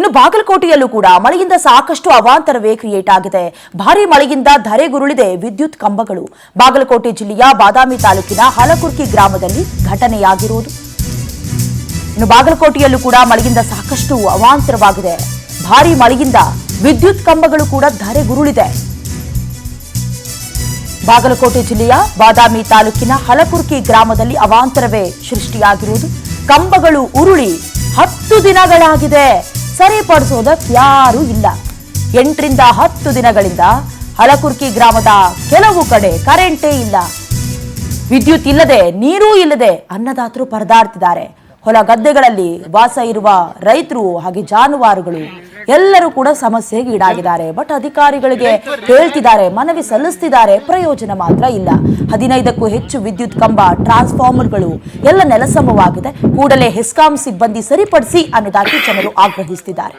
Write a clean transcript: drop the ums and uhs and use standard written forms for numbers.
ಇನ್ನು ಬಾಗಲಕೋಟೆಯಲ್ಲೂ ಕೂಡ ಮಳೆಯಿಂದ ಸಾಕಷ್ಟು ಅವಾಂತರವೇ ಕ್ರಿಯೇಟ್ ಆಗಿದೆ. ಭಾರಿ ಮಳೆಯಿಂದ ಧರೆಗುರುಳಿದೆ ವಿದ್ಯುತ್ ಕಂಬಗಳು. ಬಾಗಲಕೋಟೆ ಜಿಲ್ಲೆಯ ಬಾದಾಮಿ ತಾಲೂಕಿನ ಹಲಕುರ್ಕಿ ಗ್ರಾಮದಲ್ಲಿ ಘಟನೆಯಾಗಿರುವುದು. ಇನ್ನು ಬಾಗಲಕೋಟೆಯಲ್ಲೂ ಕೂಡ ಮಳೆಯಿಂದ ಸಾಕಷ್ಟು ಅವಾಂತರವಾಗಿದೆ. ಭಾರಿ ಮಳೆಯಿಂದ ವಿದ್ಯುತ್ ಕಂಬಗಳು ಕೂಡ ಧರೆಗುರುಳಿದೆ. ಬಾಗಲಕೋಟೆ ಜಿಲ್ಲೆಯ ಬಾದಾಮಿ ತಾಲೂಕಿನ ಹಲಕುರ್ಕಿ ಗ್ರಾಮದಲ್ಲಿ ಅವಾಂತರವೇ ಸೃಷ್ಟಿಯಾಗಿರುವುದು. ಕಂಬಗಳು ಉರುಳಿ 10 ದಿನಗಳಾಗಿದೆ. ಸರಿಪಡಿಸೋದಕ್ಕೆ ಯಾರೂ ಇಲ್ಲ. 8 ರಿಂದ 10 ದಿನಗಳಿಂದ ಹಲಕುರ್ಕಿ ಗ್ರಾಮದ ಕೆಲವು ಕಡೆ ಕರೆಂಟೇ ಇಲ್ಲ. ವಿದ್ಯುತ್ ಇಲ್ಲದೆ, ನೀರೂ ಇಲ್ಲದೆ ಅನ್ನದಾತರು ಪರದಾಡ್ತಿದ್ದಾರೆ. ಹೊಲ ಗದ್ದೆಗಳಲ್ಲಿ ವಾಸ ಇರುವ ರೈತರು ಹಾಗೆ ಜಾನುವಾರುಗಳು ಎಲ್ಲರೂ ಕೂಡ ಸಮಸ್ಯೆಗೆ ಈಡಾಗಿದ್ದಾರೆ. ಬಟ್ ಅಧಿಕಾರಿಗಳಿಗೆ ಹೇಳ್ತಿದ್ದಾರೆ, ಮನವಿ ಸಲ್ಲಿಸ್ತಿದ್ದಾರೆ, ಪ್ರಯೋಜನ ಮಾತ್ರ ಇಲ್ಲ. 15ಕ್ಕೂ ಹೆಚ್ಚು ವಿದ್ಯುತ್ ಕಂಬ, ಟ್ರಾನ್ಸ್ಫಾರ್ಮರ್ಗಳು ಎಲ್ಲ ನೆಲಸಮವಾಗಿದೆ. ಕೂಡಲೇ ಹೆಸ್ಕಾಂ ಸಿಬ್ಬಂದಿ ಸರಿಪಡಿಸಿ ಅನ್ನೋದಾಗಿ ಜನರು ಆಗ್ರಹಿಸುತ್ತಿದ್ದಾರೆ.